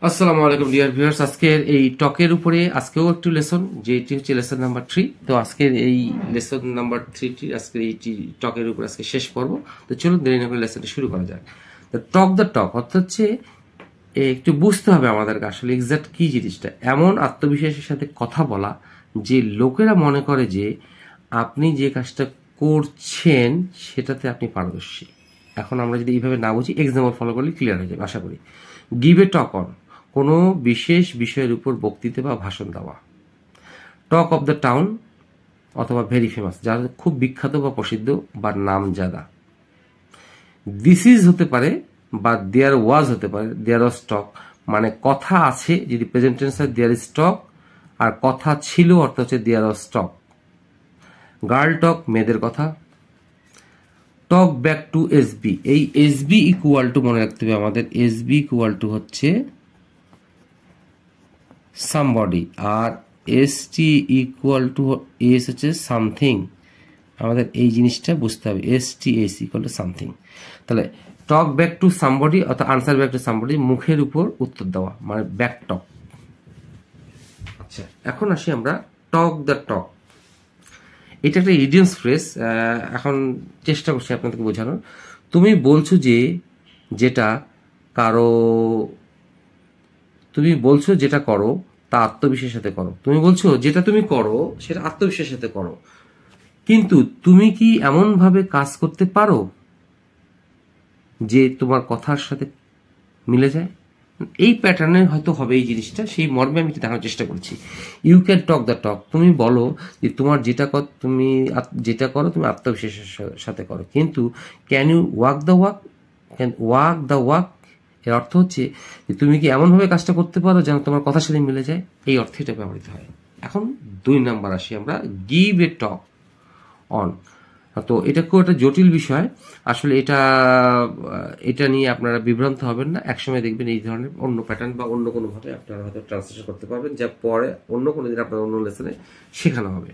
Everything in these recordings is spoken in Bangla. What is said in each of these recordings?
আসসালামু আলাইকুম ডিয়ার ভিউয়ার্স, আজকের এই টকের উপরে আজকেও একটু লেসন, যেটি হচ্ছে লেসন নাম্বার 3। তো আজকের এই লেসন নাম্বার 3টি আজকের এই টকের উপর আজকে শেষ পর্ব। তো চলুন দেরি না করে লেসনটা শুরু করা যাক। দ্য টক অর্থাৎ হচ্ছে একটু বুঝতে হবে আমাদেরকে আসলে এক্সাক্ট কি জিনিসটা। এমন আত্মবিশ্বাসের সাথে কথা বলা যে লোকেরা মনে করে যে আপনি যে কাজটা করছেন সেটাতে আপনি পারদর্শী। এখন আমরা যদি এইভাবে না বুঝি, এক্সাম্পল ফলো করলে ক্লিয়ার হয়ে যাবে আশা করি। গিভ এ টক অন, কোনো বিশেষ বিষয়ের উপর বক্তৃতা বা ভাষণ দেওয়া। টক অফ দ্য টাউন অথবা ভেরি ফেমাস, যারা খুব বিখ্যাত বা প্রসিদ্ধ বা নামজাদা। দিস ইজ হতে পারে বা দেয়ার ওয়াজ হতে পারে, দেয়ার ওয়াজ টক, মানে কথা আছে যদি প্রেজেন্ট টেন্স হয় দেয়ার ইজ টক, আর কথা ছিল অর্থ হচ্ছে দেয়ার ওয়াজ টক। গার্ল টক, মেয়েদের কথা। টক ব্যাক টু এসবি, এই এসবি ইকুয়াল টু মনে রাখতে হবে আমাদের, এসবি ইকুয়াল টু হচ্ছে সামবডি, আর S T equal to S হচ্ছে সামথিং। আমাদের এই জিনিসটা বুঝতে হবে, S T S equal to something. তাহলে টক ব্যাক টু সামবডি অর্থাৎ আনসার ব্যাক টু সামবডি, মুখের উপর উত্তর দেওয়া মানে ব্যাক টক। আচ্ছা, এখন আসি আমরা টক দ্য টক। এটা একটা ইডিয়মস ফ্রেজ। এখন চেষ্টা করছি আপনাদেরকে বোঝানোর। তুমি বলছো যে যেটা কারো, তুমি বলছো যেটা করো তা আত্মবিশ্বাসের সাথে করো। তুমি বলছো যেটা তুমি করো সেটা আত্মবিশ্বাসের সাথে করো, কিন্তু তুমি কি এমনভাবে কাজ করতে পারো যে তোমার কথার সাথে মিলে যায়? এই প্যাটার্নে হয়তো হবে এই জিনিসটা, সেই মর্মে আমি দেখানোর চেষ্টা করছি। You can talk the talk, তুমি বলো যে তোমার তুমি যেটা করো তুমি আত্মবিশ্বাসের সাথে করো, কিন্তু can you walk the walk? Can walk the walk এর অর্থ হচ্ছে যে তুমি কি এমনভাবে কাজটা করতে পারো যেন তোমার কথার সাথে মিলে যায়, এই অর্থে এটা ব্যবহৃত হয়। এখন 2 নাম্বার আসি আমরা, গিভ এ টক অন। তো এটা খুব একটা জটিল বিষয় আসলে, এটা নিয়ে আপনারা বিভ্রান্ত হবেন না। একসময় দেখবেন এই ধরনের অন্য প্যাটার্ন বা অন্য কোনোভাবে আপনারা হয়তো ট্রান্সলেশন করতে পারবেন, যা পরে অন্য কোনো দিন আপনার অন্য লেসনে শেখানো হবে।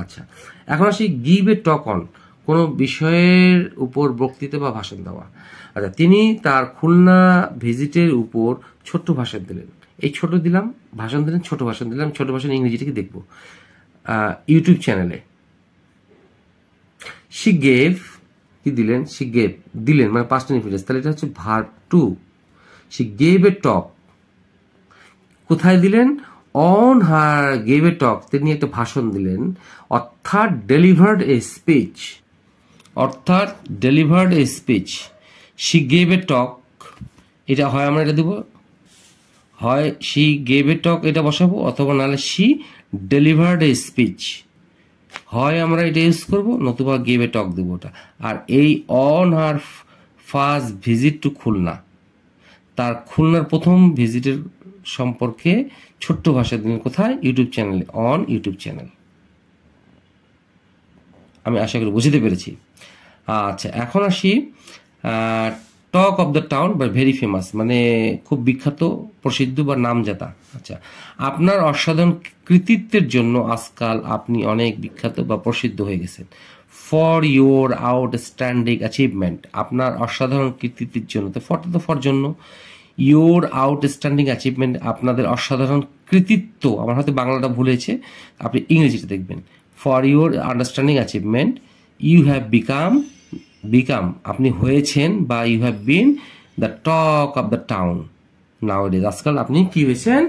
আচ্ছা, এখন আসি গিভ এ টক অন, কোনো বিষয়ের উপর বক্তৃতা বা ভাষণ দেওয়া। আচ্ছা, তিনি তার খুলনা ভিজিটের উপর ছোট্ট ভাষণ দিলেন। এই ছোট দিলাম, ভাষণ দিলেন, ছোট ভাষণ দিলাম। ছোট ভাষণ ইংরেজিটাকে দেখবো ইউটিউব চ্যানেলে। শি গেভ, কি দিলেন? শি গেভ দিলেন মানে পাস্ট ইনফিনিটিভ, তাহলে এটা হচ্ছে verb to. She gave a talk, কোথায় দিলেন? অন হার গেভ এ টক, তিনি একটা ভাষণ দিলেন, অর্থাৎ ডেলিভার্ড এ স্পিচ, অর্থাৎ delivered a speech. She gave a talk, এটা হয় আমরা এটা দেব, হয় শি গেভ এ টক এটা বসাবো, অথবা নাহলে শি ডেলিভার্ড এ স্পিচ, হয় আমরা এটা ইউজ করবো, নতুবা গেভ এ টক দেবো ওটা। আর এই on her first visit to Khulna, তার খুলনার প্রথম ভিজিটের সম্পর্কে ছোট্ট ভাষা দিলেন কোথায়? ইউটিউব চ্যানেলে, অন ইউটিউব চ্যানেল। আমি আশা করি বুঝতে পেরেছি। আচ্ছা, এখন আসি টক অফ দ্য টাউন বা ভেরি ফেমাস, মানে খুব বিখ্যাত, প্রসিদ্ধ বা নামজাদা। আচ্ছা, আপনার অসাধারণ কৃতিত্বের জন্য আজকাল আপনি অনেক বিখ্যাত বা প্রসিদ্ধ হয়ে গেছেন। ফর ইউর আউটস্ট্যান্ডিং অ্যাচিভমেন্ট, আপনার অসাধারণ কৃতিত্বের জন্য, তো ফর জন্য, ইউর আউটস্ট্যান্ডিং অ্যাচিভমেন্ট আপনাদের অসাধারণ কৃতিত্ব, আমার হয়তো বাংলাটা ভুলেছে, আপনি ইংরেজিটা দেখবেন। For your understanding achievement you have become আপনি হয়েছেন, বা you have been the talk of the town nowadays, আজকাল আপনি কি হয়েছেন?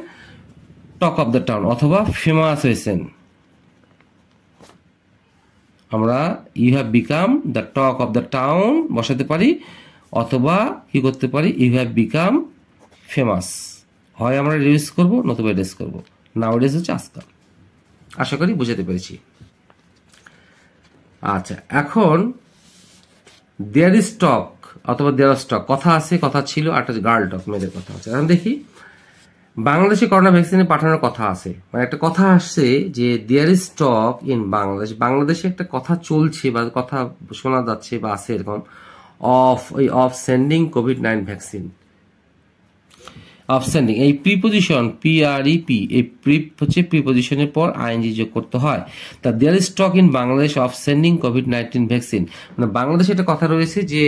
টক অফ দ্য টাউন অথবা ফেমাস হয়েছেন। আমরা you have become the talk of the town বসাতে পারি, অথবা কি করতে পারি? ইউ হ্যাভ বিকাম ফেমাস, হয় আমরা রিলিজ করবো, নতুবা রিলিজ করবো। নাওয়াডেজ হচ্ছে আজকাল। আশা করি বুঝাতে পেরেছি। আচ্ছা, এখন দেয়ার ইজ টক অথবা দেয়ার ইজ টক, কথা আছে, কথা ছিল, আর একটা গার্ল টক, মেয়েদের কথা আছে। এখন দেখি, বাংলাদেশে করোনা ভ্যাকসিনে পাঠানোর কথা আছে, মানে একটা কথা আসছে যে there is talk in Bangladesh, বাংলাদেশে একটা কথা চলছে বা কথা শোনা যাচ্ছে বা আছে এরকম, অফ সেন্ডিং কোভিড-19 ভ্যাকসিন। অফ সেন্ডিং, এই প্রিপোজিশন পিআরইপি, এই হচ্ছে প্রিপোজিশনের পর আইএনজি যোগ করতে হয়। তা there is talk in Bangladesh of sending কোভিড-19 ভ্যাকসিন, মানে বাংলাদেশে একটা কথা রয়েছে যে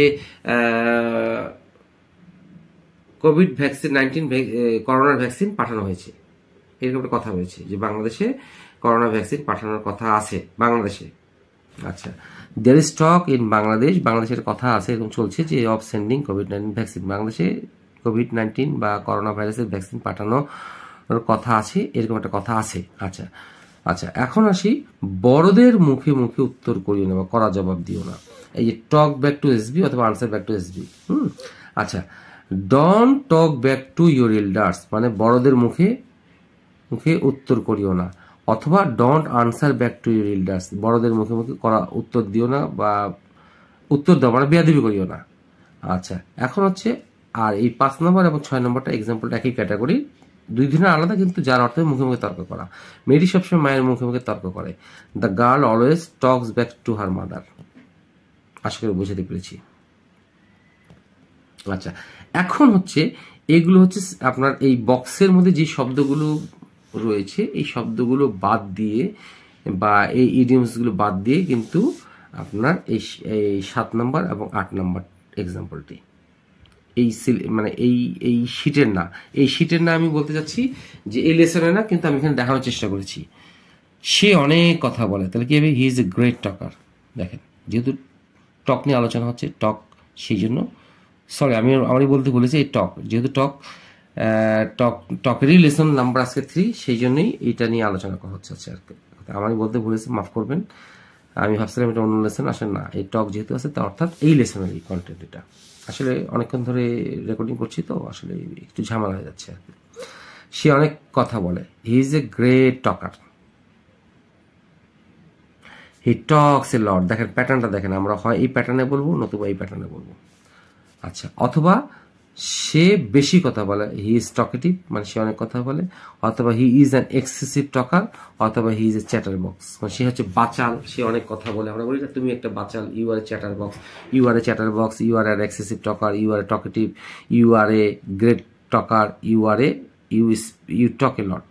COVID-19 করোনার ভ্যাকসিন পাঠানো হয়েছে, এরকম একটা কথা হয়েছে যে বাংলাদেশে করোনা ভ্যাকসিন পাঠানোর কথা আছে বাংলাদেশে। আচ্ছা, there is talk in Bangladesh, বাংলাদেশের কথা আছে, এরকম চলছে যে অফ সেন্ডিং COVID-19 ভ্যাকসিন, বাংলাদেশে COVID-19 বা করোনা ভাইরাসের ভ্যাকসিন পাঠানোর কথা আছে, এরকম একটা কথা আছে। আচ্ছা আচ্ছা, এখন আসি বড়দের মুখে মুখে উত্তর করিও না বা করা জবাব দিও না। এই যে টক ব্যাক টু এসবি অথবা আনসার ব্যাক টু এসবি। আচ্ছা, don't talk back to your elders, মানে বড়দের মুখে মুখে উত্তর করিও না, অথবা don't answer back to your elders, বড়দের মুখে মুখে করা উত্তর দিও না বা উত্তর দাও মানে বেয়াদবি করিও না। আচ্ছা, এখন হচ্ছে আর এই 5 নম্বর এবং 6 নম্বরটা এক্সাম্পলটা একই ক্যাটাগরি, দুই দিনের আলাদা, কিন্তু যার অর্থে মুখে মুখে তর্ক করা। মেয়েটি সবসময় মায়ের মুখে মুখে তর্ক করে। The girl always talks back to her mother. আশা করি বুঝাতে পেরেছি। আচ্ছা, এখন হচ্ছে এগুলো হচ্ছে আপনার এই বক্সের মধ্যে যে শব্দগুলো রয়েছে, এই শব্দগুলো বাদ দিয়ে বা এই ইডিয়মসগুলো বাদ দিয়ে কিন্তু আপনার এই 7 নম্বর এবং 8 নম্বর এক্সাম্পলটি এই মানে এই শীটের না, এই শীটের না আমি বলতে চাচ্ছি যে এই লেসনে না, কিন্তু আমি এখানে দেখানোর চেষ্টা করেছি। সে অনেক কথা বলে, তাহলে কি হবে? হি ইজ এ গ্রেট টকার। দেখেন, যেহেতু টক নিয়ে আলোচনা হচ্ছে, টক, সেই জন্য সরি আমি বলতে বলেছি এই টক, যেহেতু টকেরই লেসন নাম্বার আজকে 3, সেই জন্যই এইটা নিয়ে আলোচনা করা হচ্ছে। আচ্ছা, আমি বলতে বলেছি, মাফ করবেন, আমি ভাবছিলাম এটা অন্য লেসন, আসলে না, এই টক যেহেতু আছে তা অর্থাৎ এই লেসনেরই কন্টেন্ট এটা। আসলে অনেকক্ষণ ধরে রেকর্ডিং করছি তো আসলে একটু ঝামেলা হয়ে যাচ্ছে আর কি। সে অনেক কথা বলে, he is a great talker. He talks a lot. দেখেন প্যাটার্নটা দেখেন, আমরা হয় এই প্যাটার্নে বলবো নতুবা এই প্যাটার্নে বলবো। আচ্ছা, অথবা সে বেশি কথা বলে, হি ইজ টকেটিভ, মানে সে অনেক কথা বলে, অথবা he is an excessive talker, অথবা he is a chatterbox, মানে সে হচ্ছে বাচাল, সে অনেক কথা বলে। আমরা বলি না তুমি একটা বাচাল, you are a chatterbox, you are a chatterbox, you are an excessive talker, you are a talkative, you are a great talker, you are a you talk a lot.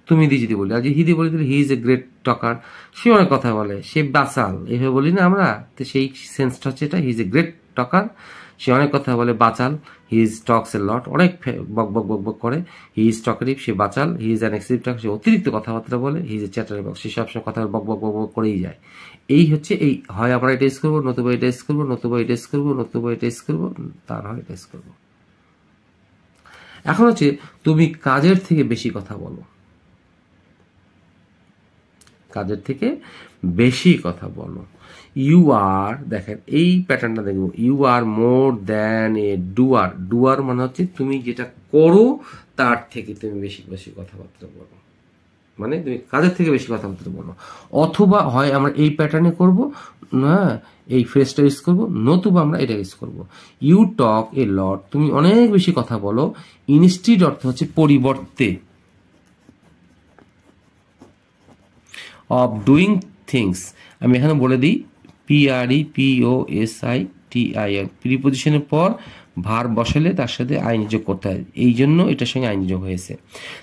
তুমি দিয়ে যদি বলি, আর হি দিয়ে বলি তাহলে he is a great talker, সে অনেক কথা বলে, সে বাচাল, এভাবে বলি না আমরা, তো সেই সেন্সটা হচ্ছে এটা, he is a great talker, সে অনেক কথা বলে, বাচাল, হি ইজ টকস এ লট, অনেক বক বক বক বক করে, হি ইজ টকেটিভ, সে বাচাল, he is an excessive talker, সে অতিরিক্ত কথাবার্তা বলে, he is a chatterbox, সে সবসময় কথা বক বক বক বক করেই যায়। এই হচ্ছে এই, হয় আমরা এটা ইউজ করবো, নতুবা এটা ইউজ করবো, নতুবা এটা ইউজ করবো, নতুবা এটা ইউজ করবো, তা নয় এটা ইউজ করবো। এখন হচ্ছে তুমি কাজের থেকে বেশি কথা বলো, কাজের থেকে বেশি কথা বলো। ইউ আর, দেখেন এই প্যাটার্নটা দেখবো, you R more than a ডুয়ার। ডুয়ার মানে হচ্ছে তুমি যেটা করো তার থেকে তুমি বেশি বেশি কথাবার্তা বলো, মানে তুমি কাজের থেকে বেশি কথাবার্তা বলো। অথবা হয় আমরা এই প্যাটার্নে করব না, এই ফ্রেজটা ইউজ করবো, নতুবা আমরা এটা ইউজ করবো, ইউ টক এ লট, তুমি অনেক বেশি কথা বলো। ইনস্টিড অর্থ হচ্ছে পরিবর্তে, অফ ডুইং থিংস, আমি এখানে বলে দিই, PREPOSITION, প্রিপোজিশনের পর ভার বসালে তার সাথে আইনি যোগ করতে হয়, এই জন্য এটার সঙ্গে আইনি যোগ হয়েছে।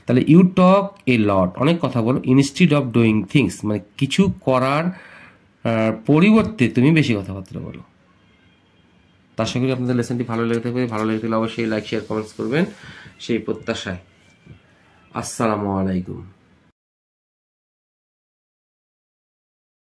তাহলে ইউ টক এ লট, অনেক কথা বলো, ইনস্টিড অফ ডুইং থিংস, মানে কিছু করার পরিবর্তে তুমি বেশি কথাবার্তা বলো। তার সঙ্গে আপনাদের লেসনটি ভালো লেগে থাকবে, ভালো লেগে থাকলে অবশ্যই লাইক শেয়ার কমেন্টস করবেন, সেই প্রত্যাশায়। আসসালামু আলাইকুম।